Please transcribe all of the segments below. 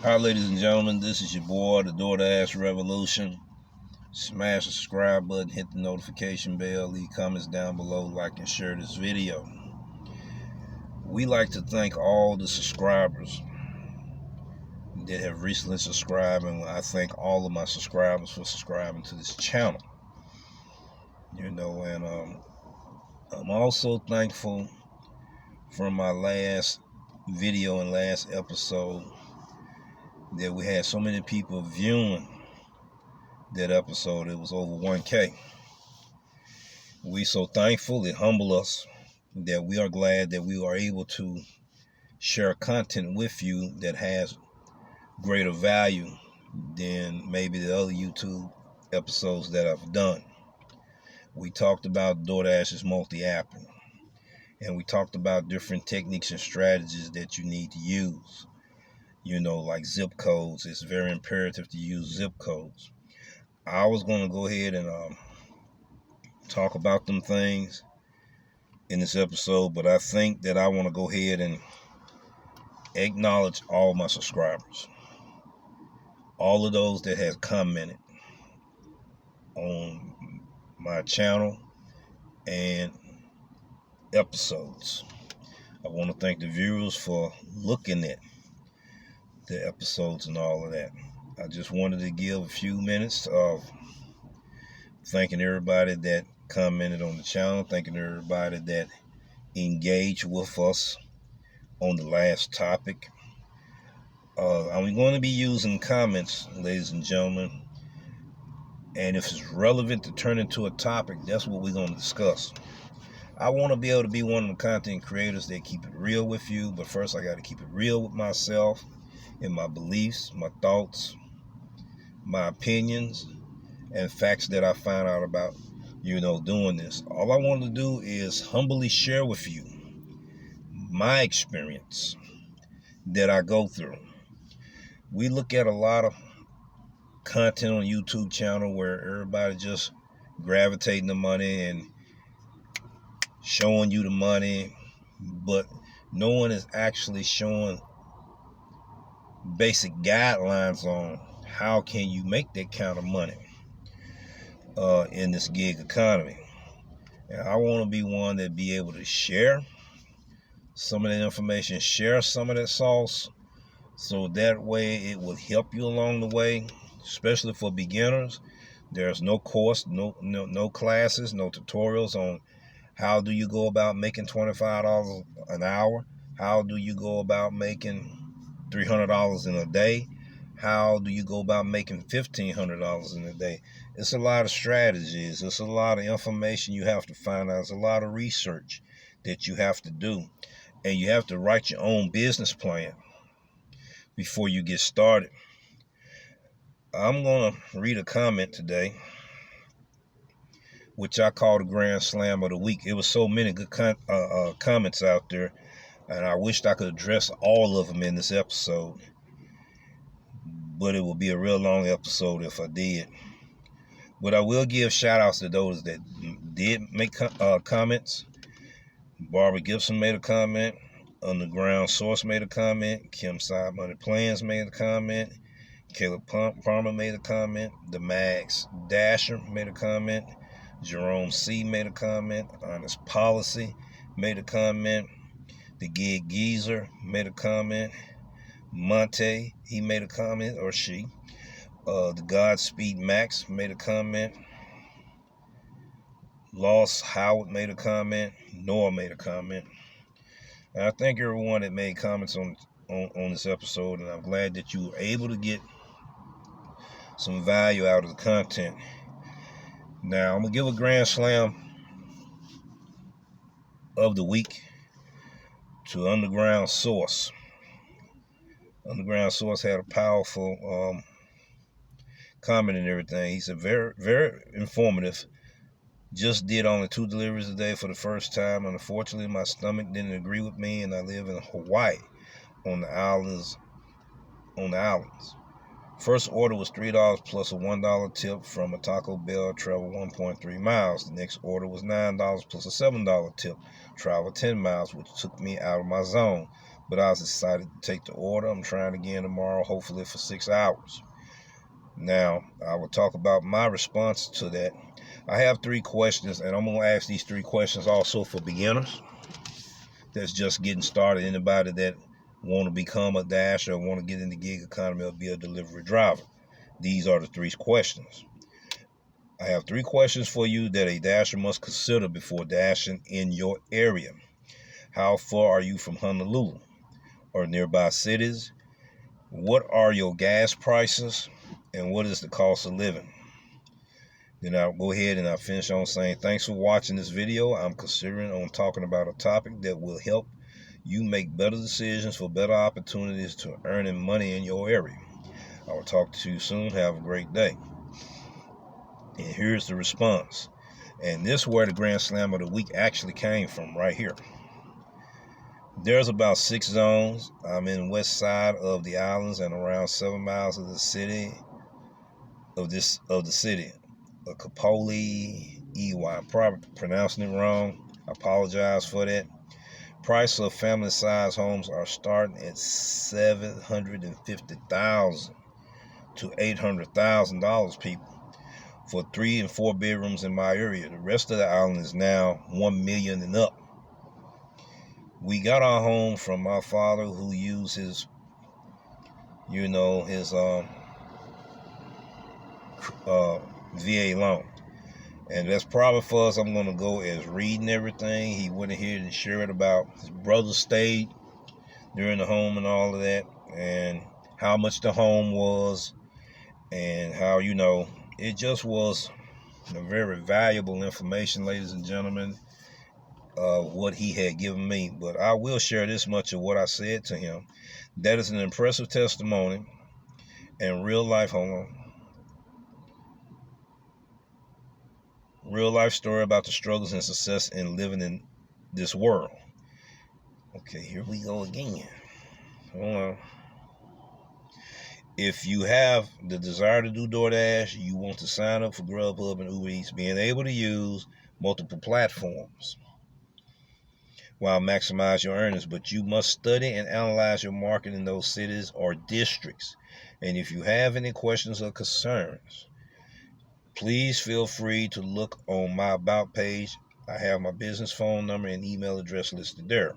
Hi, ladies and gentlemen. This is your boy, the Doordash Revolution. Smash the subscribe button, hit the notification bell, leave comments down below, like and share this video. We like to thank all the subscribers that have recently subscribed, and I thank all of my subscribers for subscribing to this channel. And I'm also thankful for my last video and last episode that we had so many people viewing that episode. It was over 1K. We so thankful. It humble us that we are glad that we are able to share content with you that has greater value than maybe the other YouTube episodes that I've done. We talked about DoorDash's multi-apping, and we talked about different techniques and strategies that you need to use. Like zip codes. It's very imperative to use zip codes. I was going to go ahead and talk about them things in this episode, but I think that I want to go ahead and acknowledge all my subscribers, all of those that have commented on my channel and episodes. I want to thank the viewers for looking at the episodes and all of that. I just wanted to give a few minutes of thanking everybody that commented on the channel, thanking everybody that engaged with us on the last topic. I'm going to be using comments, ladies and gentlemen, and if it's relevant to turn into a topic, that's what we're going to discuss. I want to be able to be one of the content creators that keep it real with you, but first I got to keep it real with myself and my beliefs, my thoughts, my opinions, and facts that I found out about, doing this. All I want to do is humbly share with you my experience that I go through. We look at a lot of content on YouTube channel where everybody just gravitating the money and showing you the money, but no one is actually showing basic guidelines on how can you make that kind of money in this gig economy. And I want to be one that be able to share some of that information, share some of that sauce, so that way it will help you along the way, especially for beginners. There's no course, no classes, no tutorials on how do you go about making $25 an hour? How do you go about making $300 in a day? How do you go about making $1,500 in a day? It's a lot of strategies. It's a lot of information you have to find out. It's a lot of research that you have to do. And you have to write your own business plan before you get started. I'm going to read a comment today, which I call the Grand Slam of the Week. It was so many good comments out there, and I wished I could address all of them in this episode, but it would be a real long episode if I did. But I will give shout outs to those that did make comments. Barbara Gibson made a comment. Undergroundsource made a comment. Kim Side Money Plans made a comment. Caleb Palmer made a comment. The Max Dasher made a comment. Jerome C made a comment. Honest Policy made a comment. The Gig Geezer made a comment. Monte, he made a comment, or she. The Godspeed Max made a comment. Lost Howard made a comment. Noah made a comment. And I thank everyone that made comments on this episode, and I'm glad that you were able to get some value out of the content. Now, I'm going to give a Grand Slam of the week to Undergroundsource. Undergroundsource had a powerful comment and everything. He said, very, very informative. Just did only 2 deliveries a day for the first time, and unfortunately my stomach didn't agree with me, and I live in Hawaii on the islands. First order was $3 plus a $1 tip from a Taco Bell, travel 1.3 miles. The next order was $9 plus a $7 tip, travel 10 miles, which took me out of my zone. but I was decided to take the order. I'm trying again tomorrow, hopefully for 6 hours. Now, I will talk about my response to that. I have 3 questions, and I'm going to ask these 3 questions also for beginners that's just getting started. Anybody that want to become a dasher or want to get in the gig economy or be a delivery driver. These are the 3 questions. I have 3 questions for you that a dasher must consider before dashing in your area. How far are you from Honolulu or nearby cities? What are your gas prices? And what is the cost of living? Then I'll go ahead and I'll finish on saying thanks for watching this video. I'm considering on talking about a topic that will help you make better decisions for better opportunities to earning money in your area. I will talk to you soon. Have a great day. And here's the response. And this is where the Grand Slam of the week actually came from, right here. There's about 6 zones. I'm in the west side of the islands and around 7 miles of the city of the city of Kapoli, EY. I'm probably pronouncing it wrong. I apologize for that. Price of family size homes are starting at $750,000 to $800,000, people, for 3 and 4 bedrooms in my area. The rest of the island is now $1 million and up. We got our home from my father, who used his VA loan. And that's probably for us. I'm going to go as reading everything. He went ahead and shared about his brother stayed during the home and all of that, and how much the home was, and how, it just was a very valuable information, ladies and gentlemen, what he had given me. But I will share this much of what I said to him. That is an impressive testimony and real life story about the struggles and success in living in this world. Okay, here we go again. Hold on. If you have the desire to do DoorDash, you want to sign up for Grubhub and Uber Eats, being able to use multiple platforms while maximize your earnings. But you must study and analyze your market in those cities or districts. And if you have any questions or concerns, please feel free to look on my About page. I have my business phone number and email address listed there.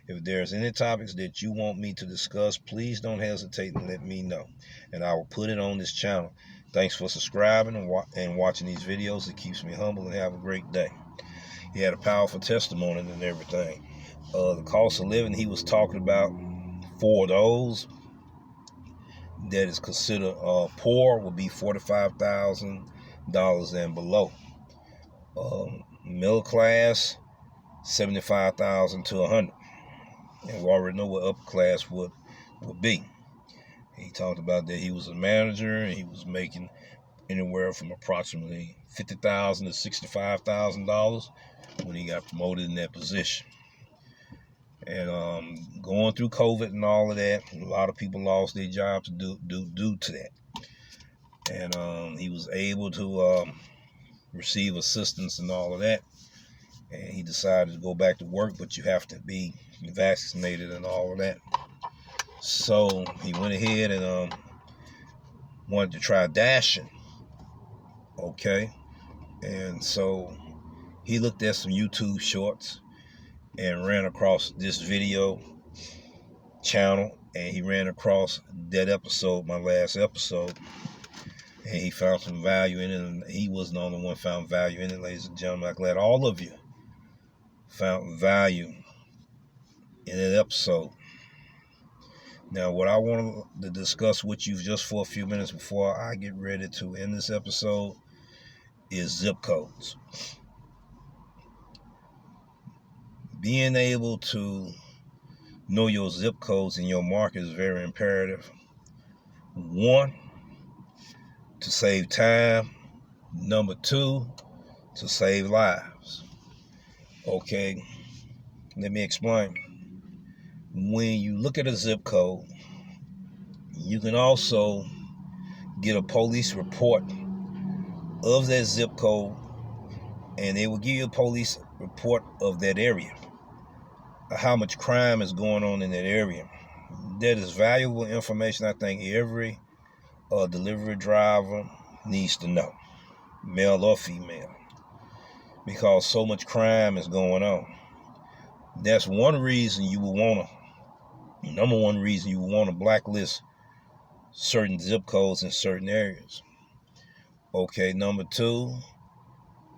If there's any topics that you want me to discuss, please don't hesitate and let me know, and I will put it on this channel. Thanks for subscribing and watching these videos. It keeps me humble, and have a great day. He had a powerful testimony and everything. The cost of living he was talking about for those that is considered poor would be $45,000 and below. Middle class, $75,000 to $100,000. And we already know what upper class would be. He talked about that he was a manager and he was making anywhere from approximately $50,000 to $65,000 when he got promoted in that position. And going through COVID and all of that, a lot of people lost their jobs due to that. And he was able to receive assistance and all of that. And he decided to go back to work, but you have to be vaccinated and all of that. So he went ahead and wanted to try dashing. Okay. And so he looked at some YouTube shorts and ran across this video channel, and he ran across that episode, my last episode, and he found some value in it. And he wasn't the only one found value in it, ladies and gentlemen. I'm glad all of you found value in that episode. Now, what I want to discuss with you just for a few minutes before I get ready to end this episode is zip codes. Being able to know your zip codes in your market is very imperative. 1, to save time. 2, to save lives. Okay, let me explain. When you look at a zip code, you can also get a police report of that zip code, and they will give you a police report of that area. how much crime is going on in that area. That is valuable information I think every delivery driver needs to know, male or female, because so much crime is going on. That's one reason you would want to, number one reason you would want to blacklist certain zip codes in certain areas. Okay, number two,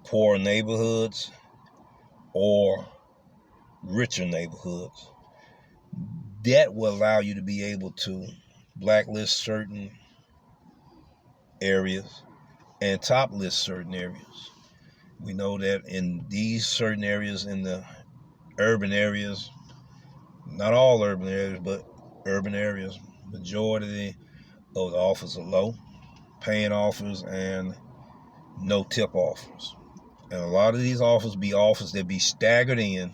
poor neighborhoods or richer neighborhoods. That will allow you to be able to blacklist certain areas and top list certain areas. We know that in these certain areas, in the urban areas, not all urban areas, but urban areas, majority of the offers are low, paying offers and no tip offers. And a lot of these offers be offers that be staggered in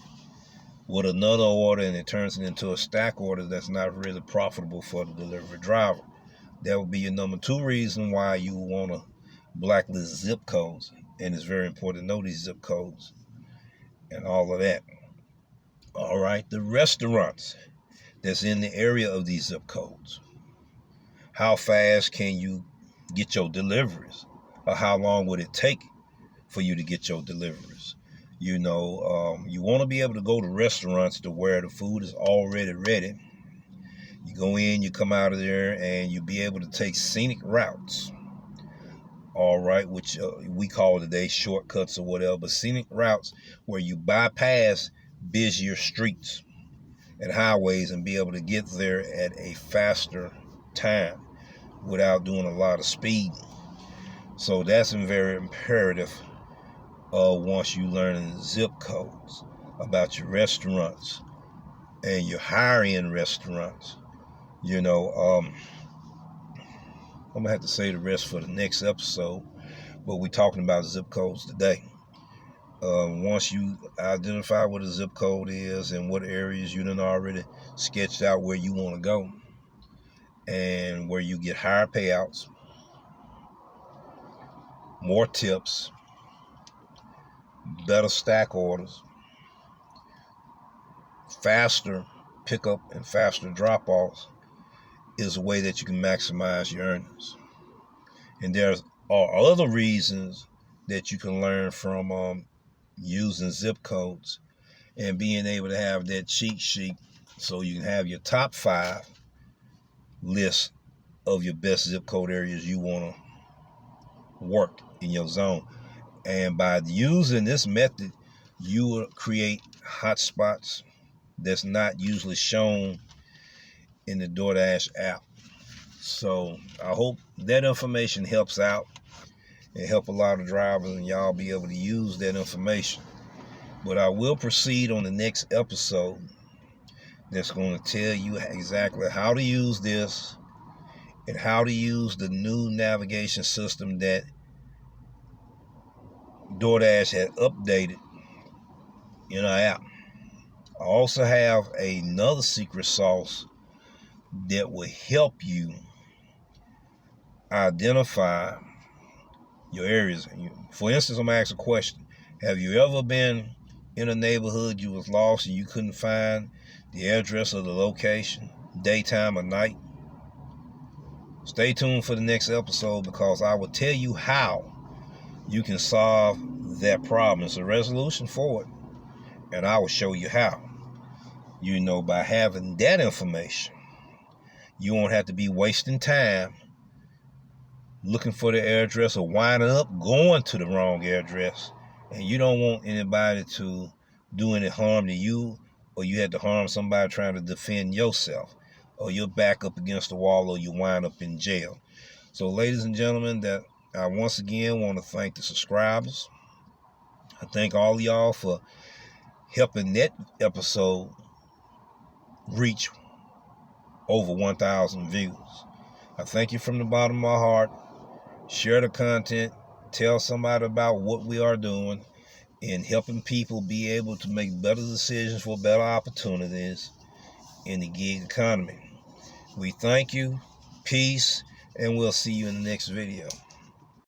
with another order, and it turns it into a stack order that's not really profitable for the delivery driver. That would be your number two reason why you want to blacklist zip codes. And it's very important to know these zip codes and all of that. All right, the restaurants that's in the area of these zip codes. How fast can you get your deliveries? Or how long would it take for you to get your deliveries? You know, you want to be able to go to restaurants to where the food is already ready. You go in, you come out of there, and you be able to take scenic routes. All right, which we call today shortcuts or whatever, but scenic routes where you bypass busier streets and highways and be able to get there at a faster time without doing a lot of speed. So that's very imperative once you learn zip codes about your restaurants and your higher-end restaurants. You know, I'm going to have to say the rest for the next episode, but we're talking about zip codes today. Once you identify what a zip code is and what areas you done already sketched out where you want to go and where you get higher payouts, more tips, better stack orders, faster pickup and faster drop-offs is a way that you can maximize your earnings. And there are other reasons that you can learn from using zip codes and being able to have that cheat sheet so you can have your top 5 list of your best zip code areas you want to work in your zone. And by using this method, you will create hotspots that's not usually shown in the Doordash app. So I hope that information helps out and help a lot of drivers, and y'all be able to use that information. But I will proceed on the next episode that's going to tell you exactly how to use this and how to use the new navigation system that Doordash had updated in our app. I also have another secret sauce that will help you identify your areas. For instance, I'm going to ask a question. Have you ever been in a neighborhood you was lost and you couldn't find the address of the location, daytime or night? Stay tuned for the next episode, because I will tell you how you can solve that problem. It's a resolution for it, and I will show you how. You know, by having that information, you won't have to be wasting time looking for the address or winding up going to the wrong address. And you don't want anybody to do any harm to you, or you had to harm somebody trying to defend yourself, or you're back up against the wall, or you wind up in jail. So ladies and gentlemen, that I once again want to thank the subscribers. I thank all of y'all for helping that episode reach over 1,000 views. I thank you from the bottom of my heart. Share the content. Tell somebody about what we are doing in helping people be able to make better decisions for better opportunities in the gig economy. We thank you. Peace. And we'll see you in the next video.